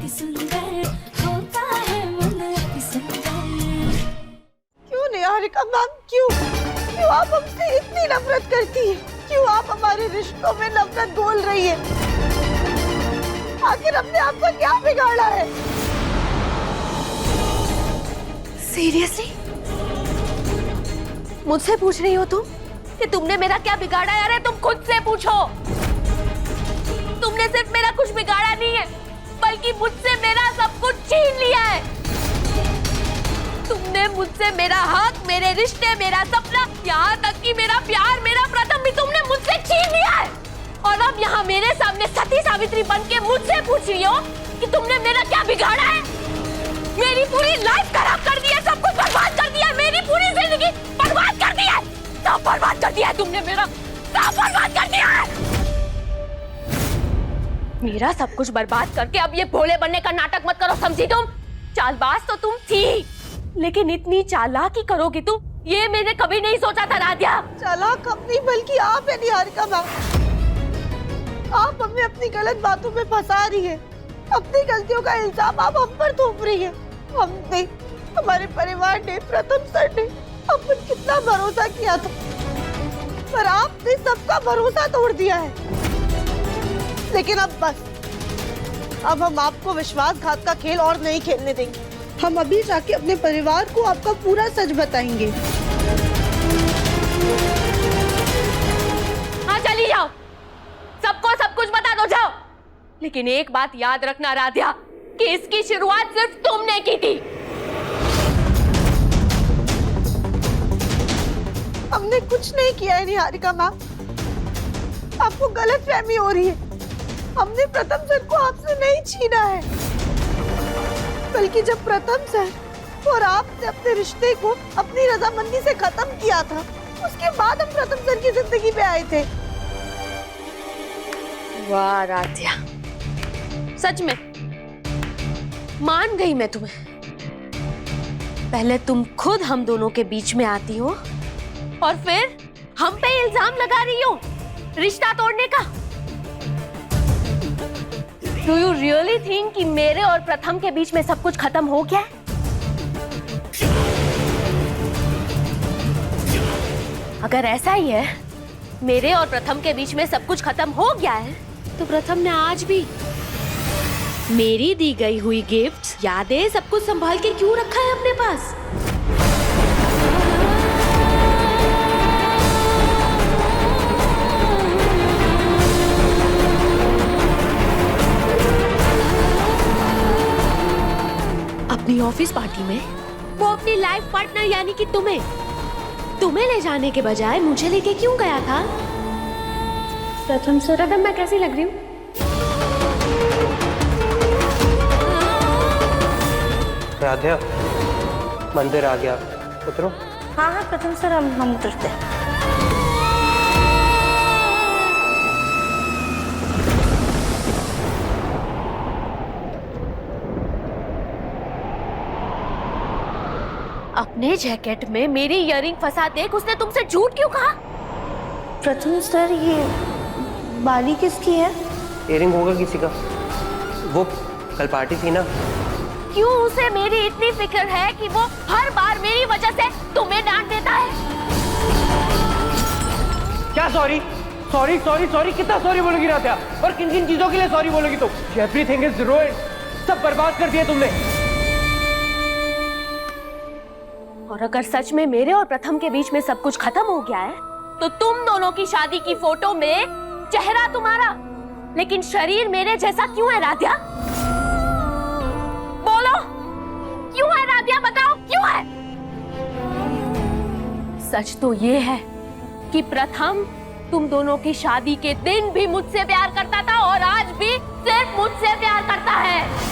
अति सुंदर होता है मन अति सुंदर। क्यों निहारिका मैम, क्यों क्यों आप हमसे इतनी नफरत करती है? क्यों आप हमारे रिश्तों में नफरत घोल रही है? आखिर हमने आपका क्या बिगाड़ा है? सीरियसली मुझसे पूछ रही हो तुम कि तुमने मेरा क्या बिगाड़ा है? अरे तुम खुद से पूछो। तुमने सिर्फ मेरा कुछ बिगाड़ा नहीं है, बल्कि मुझसे मेरा सब कुछ छीन लिया है। तुमने मुझसे मेरा हक, मेरे रिश्ते, मेरा सपना, यहाँ तक कि मेरा प्यार, मेरा प्रथम भी तुमने मुझसे छीन लिया है। और अब यहाँ मेरे सामने सती सावित्री बन के मुझसे पूछ रही हो कि तुमने मेरा क्या बिगाड़ा है? मेरी पूरी लाइफ खराब कर दी है, सब कुछ बर्बाद कर दिया है, मेरी पूरी जिंदगी बर्बाद कर दी है। सब बर्बाद कर दिया है तुमने मेरा, सब बर्बाद कर दिया है। मेरा सब कुछ बर्बाद करके अब ये भोले बनने का नाटक मत करो, समझी तुम? चालबाज तो तुम थी, लेकिन इतनी चालाकी करोगी तुम, ये मैंने कभी नहीं सोचा था राध्या। चालाक हम नहीं बल्कि आप है निहारिका मैम। आप हमें अपनी गलत बातों में फंसा रही है, अपनी गलतियों का इल्जाम आप हम पर थोप रही है। हमने, हमारे परिवार ने, प्रथम सर ने हम पर कितना भरोसा किया था, पर आपने सबका भरोसा तोड़ दिया है। लेकिन अब बस, अब हम आपको विश्वासघात का खेल और नहीं खेलने देंगे। हम अभी जाके अपने परिवार को आपका पूरा सच बताएंगे। हाँ चली जाओ, सबको सब कुछ बता दो, जाओ। लेकिन एक बात याद रखना राध्या, कि इसकी शुरुआत सिर्फ तुमने की थी। हमने कुछ नहीं किया है निहारिका मैम, आपको गलतफहमी हो रही है। हमने प्रथम सर को आपसे नहीं छीना है, बल्कि जब प्रथम सर और आपने अपने रिश्ते को अपनी रजामंदी से खत्म किया था, उसके बाद हम प्रथम सर की जिंदगी में आए थे। वाह राध्या, सच में मान गई मैं तुम्हें। पहले तुम खुद हम दोनों के बीच में आती हो और फिर हम पे इल्जाम लगा रही हो रिश्ता तोड़ने का। Do you really think कि मेरे और प्रथम के बीच में सब कुछ खत्म हो गया है? अगर ऐसा ही है, मेरे और प्रथम के बीच में सब कुछ खत्म हो गया है, तो प्रथम ने आज भी मेरी दी गई हुई गिफ्ट्स, यादें, सब कुछ संभाल के क्यों रखा है अपने पास? अपनी ऑफिस पार्टी में वो अपनी लाइफ पार्टनर यानी कि तुम्हें ले जाने के बजाय मुझे लेके क्यों गया था? प्रथम सर, मैं कैसी लग रही हूँ? राध्या, मंदिर आ गया, उतरो। हाँ हाँ प्रथम सर, हम उतरते हैं। अपने जैकेट में मेरी इयररिंग फंसा देख उसने तुमसे झूठ क्यों कहा? प्रथम सर, ये बाली किसकी है? इयरिंग होगा किसी का, वो कल पार्टी थी ना। क्यों उसे मेरी इतनी फिक्र है कि वो हर बार मेरी वजह से तुम्हें डांट देता है? क्या सॉरी सॉरी सॉरी सॉरी, कितना सॉरी बोलोगी राध्या? और किन किन चीजों के लिए सॉरी बोलोगी तुम? एवरीथिंग इज रुइंड, सब बर्बाद कर दिया तुमने। और अगर सच में मेरे और प्रथम के बीच में सब कुछ खत्म हो गया है, तो तुम दोनों की शादी की फोटो में चेहरा तुम्हारा, लेकिन शरीर मेरे जैसा क्यों है राध्या? बोलो, क्यों है राध्या? बताओ क्यों है? सच तो ये है कि प्रथम तुम दोनों की शादी के दिन भी मुझसे प्यार करता था और आज भी सिर्फ मुझसे प्यार करता है।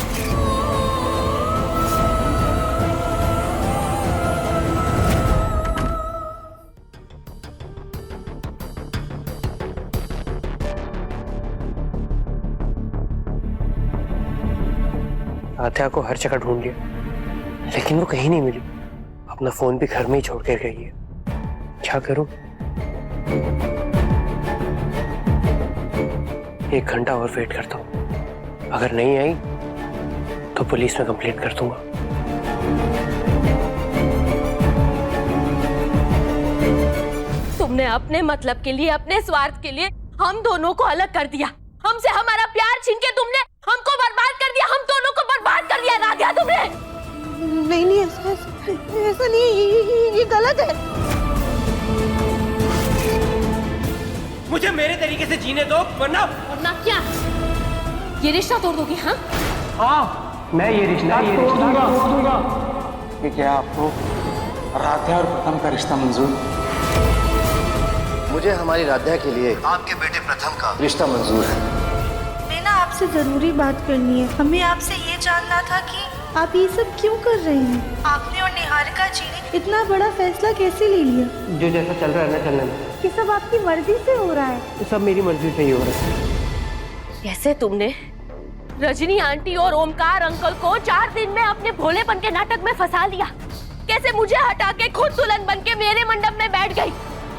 राध्या को हर जगह ढूंढ लिया, लेकिन वो कहीं नहीं मिली। अपना फोन भी घर में ही छोड़ कर गई है। क्या करूं? 1 घंटा और वेट करता हूं, अगर नहीं आई तो पुलिस में कंप्लेंट कर दूंगा। तुमने अपने मतलब के लिए, अपने स्वार्थ के लिए हम दोनों को अलग कर दिया। हमसे हमारा प्यार छीन के तुमने हमको बर्बाद कर दिया, हम दोनों को बर्बाद कर दिया राधिया तुमने। नहीं नहीं, ऐसा नहीं, ये गलत है। मुझे मेरे तरीके से जीने दो, वरना क्या ये रिश्ता तोड़ दोगी? हाँ, मैं ये रिश्ता तोड़ दूंगा। कि क्या आपको राध्या और प्रथम का रिश्ता मंजूर? मुझे हमारी राध्या के लिए आपके बेटे प्रथम का रिश्ता मंजूर है। मैं ना आपसे जरूरी बात करनी है। हमें आपसे ये जानना था कि आप ये सब क्यों कर रहे हैं? आपने और निहारिका जी ने इतना बड़ा फैसला कैसे ले लिया? जो जैसा चल रहा है ना चलने में। ये सब आपकी मर्जी से हो रहा है? ये सब मेरी मर्जी से ही हो रहा है। कैसे तुमने रजनी आंटी और ओमकार अंकल को 4 दिन में अपने भोलेपन के नाटक में फंसा लिया? कैसे मुझे हटा के खुद दुल्हन बन के मेरे मंडप में बैठ गई?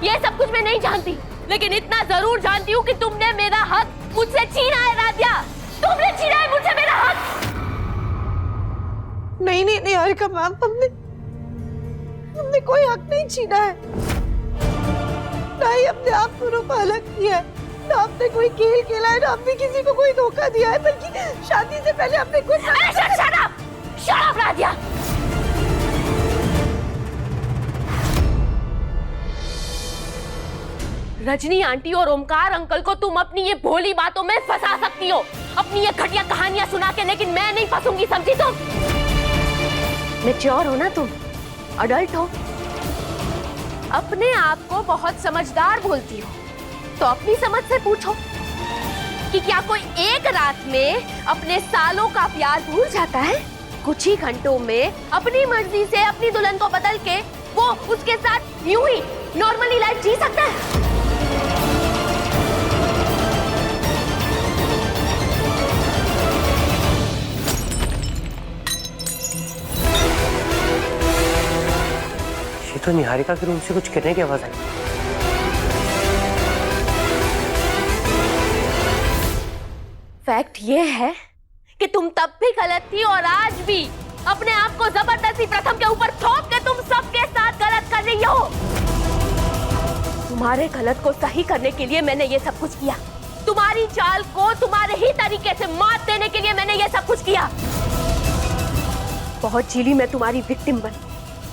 ये सब कुछ मैं नहीं जानती, लेकिन इतना जरूर जानती हूँ कि तुमने मेरा हक मुझसे छीना है राधिया। तुमने छीना है मुझसे मेरा हक। नहीं नहीं नहीं हरिका मैम, हमने कोई हक नहीं छीना है। ना ही अपने आप दोनों को अलग किया है, ना हमने कोई खेल खेला है, ना हमने किसी को कोई धोखा दिया है, बल्कि शादी से पहले हमने कुछ। Shut up Radhiya. Rajni aunty और ओमकार अंकल को तुम अपनी ये भोली बातों में फंसा सकती हो, अपनी ये घटिया कहानियां सुना के, लेकिन मैं नहीं फंसूंगी, समझी तुम? मैच्योर हो ना तुम, अडल्ट हो, अपने आप को बहुत समझदार बोलती हो, तो अपनी समझ से पूछो कि क्या कोई एक रात में अपने सालों का प्यार भूल जाता है? कुछ ही घंटों में अपनी मर्जी से अपनी दुल्हन को बदल के वो उसके साथ यूं ही नॉर्मली लाइफ जी सकता है? ये तो निहारिका के रूम से कुछ करने की आवाज आई। फैक्ट ये है कि तुम तब भी गलत थी और आज भी अपने आप को जबरदस्ती प्रथम के ऊपर थोप के तुम सबके साथ गलत कर रही हो। तुम्हारे गलत को सही करने के लिए मैंने ये सब कुछ किया। तुम्हारी चाल को तुम्हारे ही तरीके से मात देने के लिए मैंने ये सब कुछ किया। बहुत झीली मैं तुम्हारी विक्टिम बनी।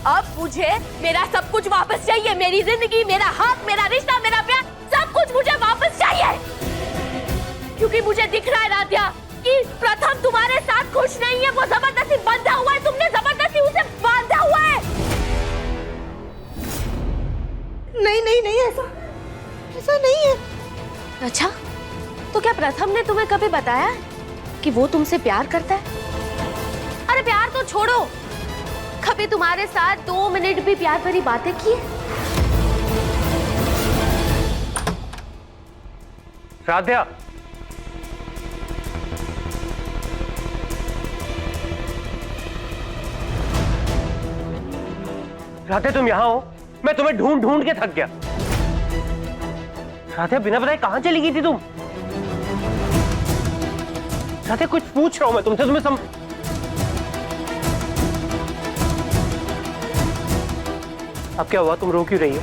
अब मुझे मेरा सब कुछ वापस चाहिए, मेरी जिंदगी, मेरा हक, मेरा रिश्ता, मेरा प्यार, सब कुछ मुझे वापस चाहिए। क्योंकि मुझे दिख रहा है राधिया कि प्रथम तुम्हारे साथ खुश नहीं है, वो जबरदस्ती बंधा हुआ है, तुमने जबरदस्ती उसे बांधा हुआ है। नहीं नहीं नहीं, ऐसा नहीं है। अच्छा, तो क्या प्रथम ने तुम्हें कभी बताया कि वो तुमसे प्यार करता है? अरे प्यार तो छोड़ो, कभी तुम्हारे साथ 2 मिनट भी प्यार भरी बातें की? राधिया, राधिया तुम यहाँ हो? मैं तुम्हें ढूंढ ढूंढ के थक गया। राधिया बिना बताए कहाँ चली गई थी तुम? राधिया कुछ पूछ रहा हूं मैं तुमसे, तुम्हें अब क्या हुआ? तुम रो क्यों रही हो?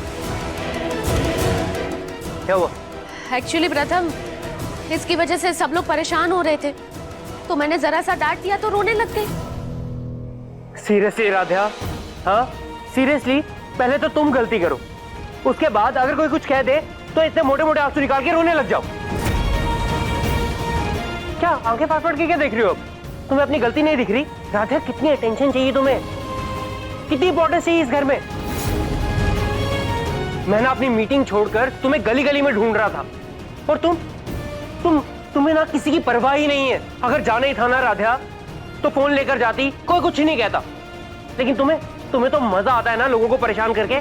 क्या हुआ? एक्चुअली प्रथम, इसकी वजह से सब लोग परेशान हो रहे थे, तो मैंने जरा सा डांट दिया तो रोने लग गए। सीरियसली राधिया? हाँ सीरियसली? पहले तो तुम गलती करो, उसके बाद अगर कोई कुछ कह दे तो इतने मोटे मोटे आंसू निकाल के रोने लग जाओ। क्या आंखें फाड़ फाड़ के क्या देख रही हो? अब तुम्हें अपनी गलती नहीं दिख रही? राधिया कितनी अटेंशन चाहिए तुम्हें, कितनी इंपॉर्टेंस चाहिए इस घर में? मैं ना अपनी मीटिंग छोड़कर तुम्हें गली गली में ढूंढ रहा था, और तुम्हें ना किसी की परवाह ही नहीं है। अगर जाना ही था ना राधिया तो फोन लेकर जाती, कोई कुछ नहीं कहता। लेकिन तुम्हें तो मजा आता है ना लोगों को परेशान करके।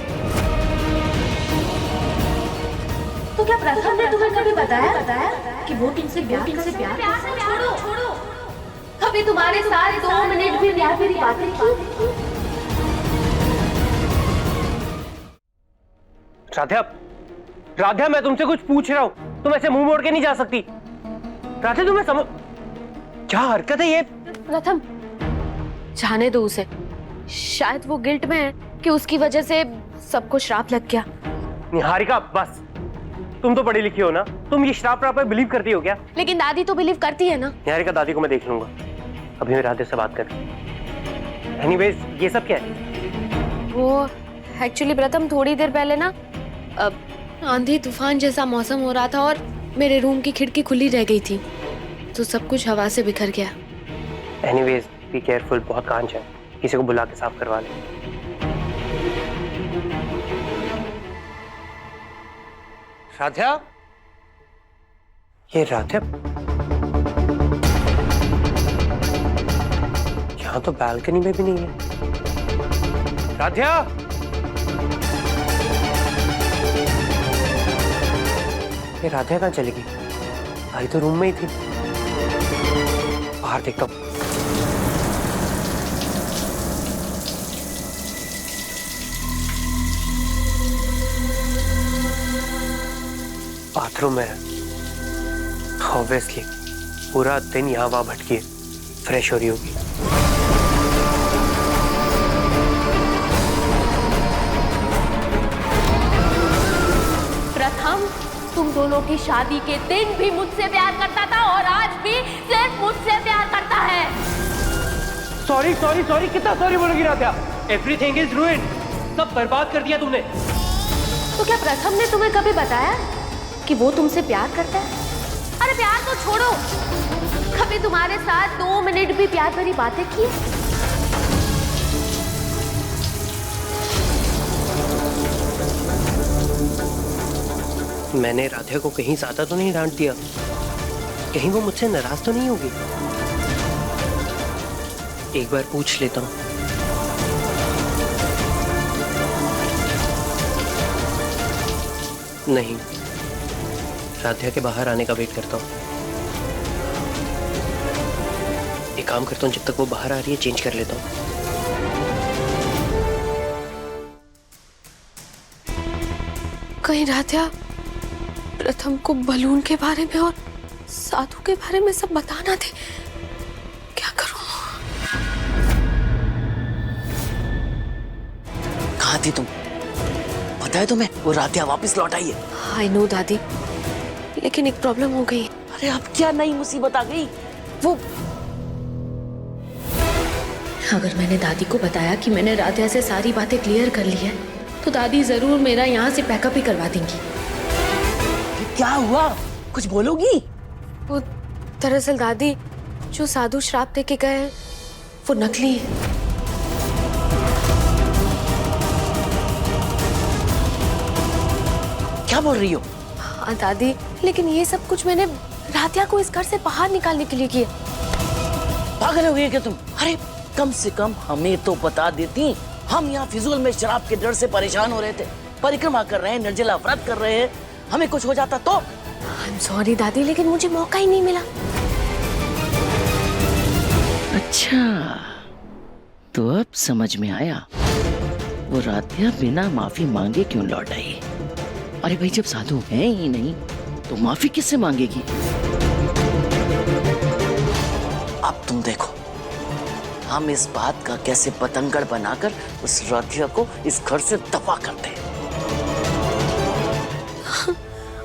तो क्या प्रथम ने तुम्हें कभी बताया कि वो तुमसे प्यार छोड़ो, कभी तुम्हारे साथ 2 मिनट भी प्यार भरी बातें की? राधिया मैं तुमसे कुछ पूछ रहा हूँ, तुम ऐसे मुंह मोड़ के नहीं जा सकती। राधिया तुम्हें समझ, क्या हरकत है ये? प्रथम जाने दो उसे, शायद वो गिल्ट में है कि उसकी वजह से सबको श्राप लग गया। निहारिका बस, तुम तो पढ़ी लिखी हो ना, तुम ये श्राप पे बिलीव करती हो क्या? लेकिन दादी तो बिलीव करती है ना। निहारिका दादी को मैं देख लूंगा, अभी मैं राधे से बात कर। एनीवेज ये सब क्या है? वो एक्चुअली प्रथम थोड़ी देर पहले ना आंधी तूफान जैसा मौसम हो रहा था और मेरे रूम की खिड़की खुली रह गई थी, तो सब कुछ हवा से बिखर गया। एनीवेज बी केयरफुल, बहुत कांच है, किसी को बुला के साफ करवा ले। राधा, ये राधा यहाँ तो बालकनी में भी नहीं है। राधा, ये राधा कहाँ चली गई? आई तो रूम में ही थी। बाहर देखता हूँ। बाथरूम में ऑब्वियसली पूरा दिन यहाँ वहाँ भटकी है, फ्रेश हो रही होगी। प्रथम तुम दोनों की शादी के दिन भी मुझसे प्यार करता था और आज भी सिर्फ मुझसे प्यार करता है। सॉरी सॉरी सॉरी, कितना सॉरी बोलोगी राधा? एवरीथिंग इज रूइंड, सब बर्बाद कर दिया तुमने। तो क्या प्रथम ने तुम्हें कभी बताया कि वो तुमसे प्यार करता है? अरे प्यार तो छोड़ो, कभी तुम्हारे साथ 2 मिनट भी प्यार भरी बातें की? मैंने राधा को कहीं ज्यादा तो नहीं डांट दिया? कहीं वो मुझसे नाराज तो नहीं होगी? एक बार पूछ लेता हूँ। नहीं, राधा के बाहर आने का वेट करता हूँ। एक काम करता हूँ, जब तक वो बाहर आ रही है चेंज कर लेता हूँ। कहीं राधा प्रथम को बलून के बारे में और साधु के बारे में सब बताना थे। क्या करूं? कहाँ थी तुम? पता है तुम्हें, वो राधिया वापस लौट आई है। आई नो दादी, लेकिन एक प्रॉब्लम हो गई। अरे अब क्या नई मुसीबत आ गई? वो अगर मैंने दादी को बताया कि मैंने राधिया से सारी बातें क्लियर कर ली है, तो दादी जरूर मेरा यहाँ से पैकअप ही करवा देंगी। क्या हुआ? कुछ बोलोगी? वो दरअसल दादी, जो साधु श्राप दे के गए वो नकली है। क्या बोल रही हो? हाँ दादी, लेकिन ये सब कुछ मैंने राधिया को इस घर से बाहर निकालने के लिए किया। पागल हो गई क्या तुम? अरे कम से कम हमें तो बता देती। हम यहाँ फिजूल में शराब के डर से परेशान हो रहे थे, परिक्रमा कर रहे हैं, निर्जला व्रत कर रहे हैं, हमें कुछ हो जाता तो। आई एम सॉरी दादी, लेकिन मुझे मौका ही नहीं मिला। अच्छा, तो अब समझ में आया वो राधिया बिना माफी मांगे क्यों लौट आई। अरे भाई, जब साधु है ही नहीं तो माफी किससे मांगेगी? अब तुम देखो, हम इस बात का कैसे पतंगड़ बनाकर उस राधिया को इस घर से दफा करते हैं।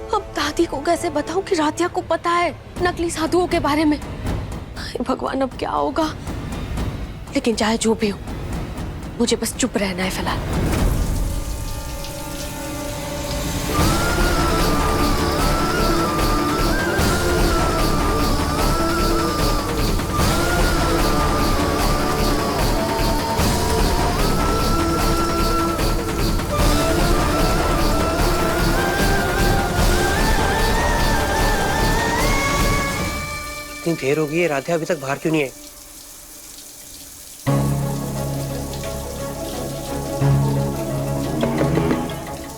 अब दादी को कैसे बताऊं कि राधिया को पता है नकली साधुओं के बारे में? भगवान, अब क्या होगा? लेकिन चाहे जो भी हो, मुझे बस चुप रहना है फिलहाल। इतनी देर हो गई है, राधा अभी तक बाहर क्यों नहीं आई?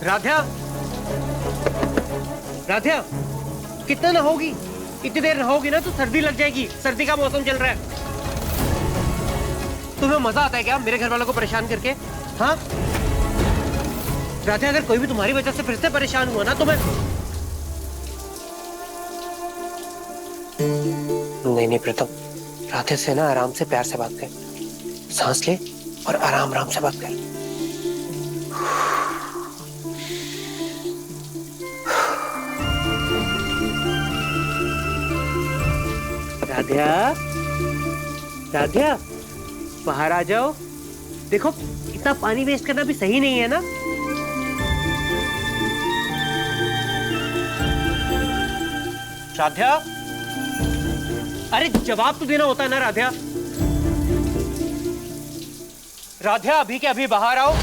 राधा, राधा, कितना नहाओगी? इतनी देर नहाओगी ना तो सर्दी लग जाएगी, सर्दी का मौसम चल रहा है। तुम्हें मजा आता है क्या मेरे घर वालों को परेशान करके? हाँ राधा, अगर कोई भी तुम्हारी वजह से फिर से परेशान हुआ ना तो मैं... नहीं नहीं प्रथम, राधे से ना आराम से प्यार से बात कर। सांस ले और आराम आराम से बात कर। राधिया, राधिया, बाहर आ जाओ। देखो इतना पानी वेस्ट करना भी सही नहीं है ना। राधिया, अरे जवाब तो देना होता है ना राधिया। राधिया, अभी के अभी बाहर आओ।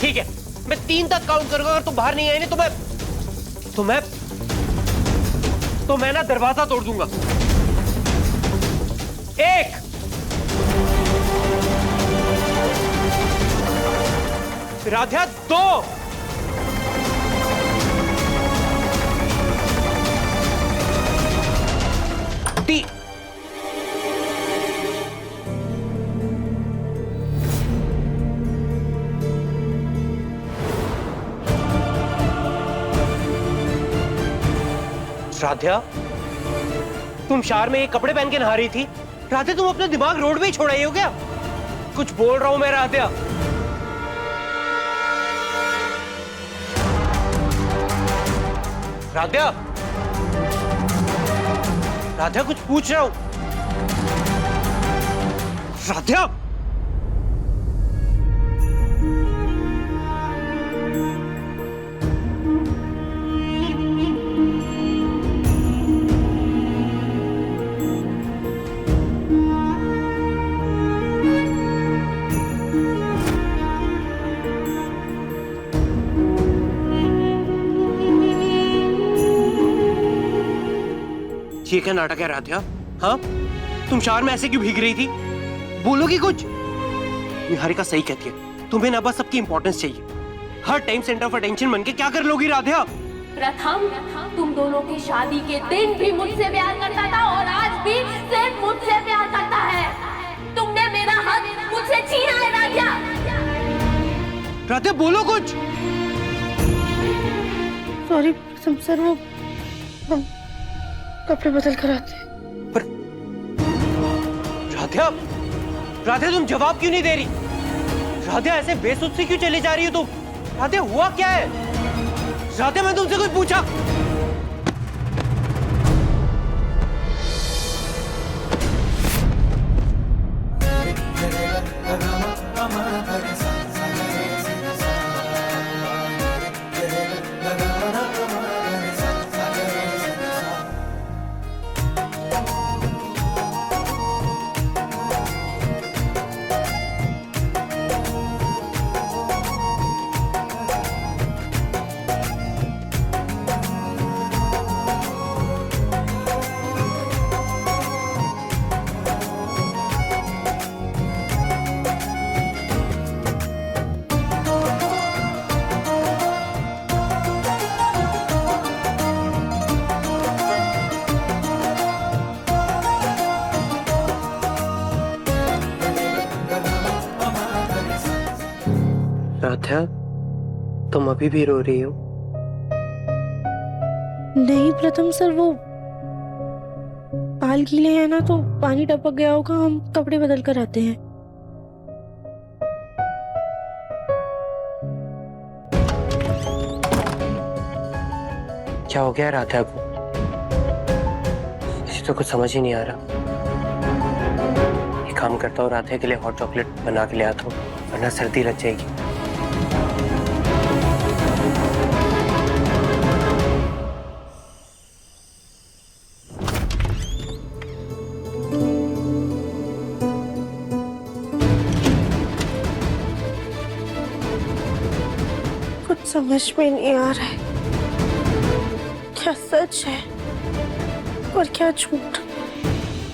ठीक है, मैं 3 तक काउंट करूंगा। अगर तुम बाहर नहीं आए तो मैं ना दरवाजा तोड़ दूंगा। 1, राधिया 2, 3। राधिया, तुम शार में ये कपड़े पहन के नहा रही थी। राधिया, तुम अपना दिमाग रोड पे ही छोड़ आई हो क्या? कुछ बोल रहा हूं मैं राधिया। राधिया, राधिया कुछ पूछ रहा हूं। राधिया, ये क्या नाटक है राधिया? हाँ, तुम शार में ऐसे क्यों भीग रही थी? बोलोगी कुछ? निहारिका सही कहती है, तुम्हें ना बस सबकी इंपॉर्टेंस चाहिए। हर टाइम सेंटर ऑफ अटेंशन बन के क्या कर लोगी राधिया? प्रथम, तुम दोनों की शादी के दिन भी मुझसे प्यार करता था और आज भी सिर्फ मुझसे प्यार करता है। तुमने मेरा हक मुझसे छीना है राधिया। राधिया बोलो कुछ। सॉरी सर, वो हम कपड़े बदल कर आते हैं। पर राधिया, राधिया तुम जवाब क्यों नहीं दे रही? राधिया ऐसे बेसुध से क्यों चली जा रही हो तुम? राधिया हुआ क्या है? राधिया मैंने तुमसे कुछ पूछा? राधिया, तुम अभी भी रो रही हो? नहीं प्रथम सर, वो बाल गीले हैं ना तो पानी टपक गया होगा, हम कपड़े बदल कर आते हैं। क्या हो गया राधिया को? मुझे तो कुछ समझ ही नहीं आ रहा। एक काम करता हूँ, राधिया के लिए हॉट चॉकलेट बना के ले आता हूँ, वरना सर्दी लग जाएगी। कुछ समझ में नहीं आ रहा है, क्या सच है और क्या झूठ।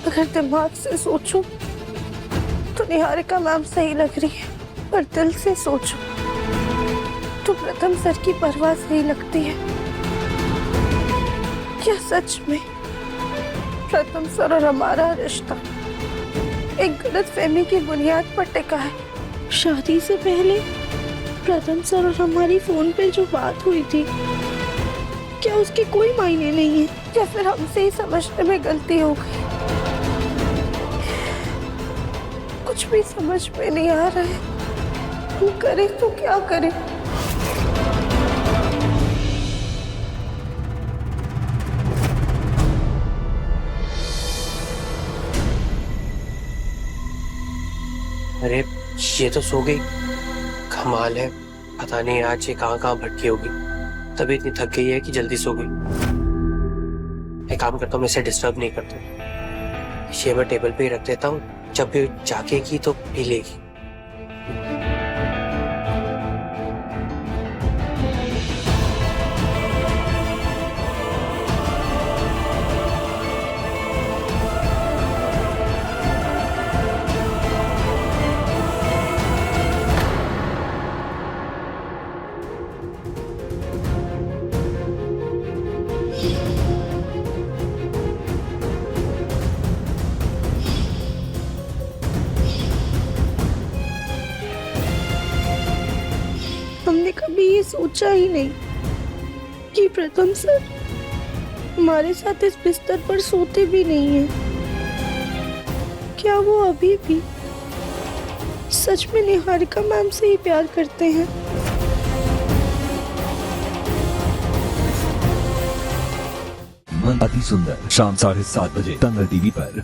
अगर दिमाग से सोचूं तो निहारिका मैम सही लग रही है, पर दिल से सोचूं तो प्रथम सर की परवाह सही लगती है। क्या सच में प्रथम सर और हमारा रिश्ता एक गलतफहमी की बुनियाद पर टिका है? शादी से पहले प्रथम सर और हमारी फोन पे जो बात हुई थी, क्या उसकी कोई मायने नहीं है, या फिर हमसे ही समझने में गलती हो गई? कुछ कुछ भी समझ में नहीं आ रहा है। हम करें तो क्या करें? अरे ये तो सो गई। कमाल है, पता नहीं आज ये कहाँ कहाँ भटकी होगी। तभी इतनी थक गई है कि जल्दी सो गई। एक काम करता हूँ, मैं इसे डिस्टर्ब नहीं करता हूँ। ये मैं टेबल पे ही रख देता हूँ, जब भी जागेगी तो पी लेगी। हमने कभी ये सोचा ही नहीं कि प्रथम सर हमारे साथ इस बिस्तर पर सोते भी नहीं हैं। क्या वो अभी भी सच में निहारिका मैम से ही प्यार करते हैं? मन अति सुंदर शाम 7:30 बजे तंग टीवी पर।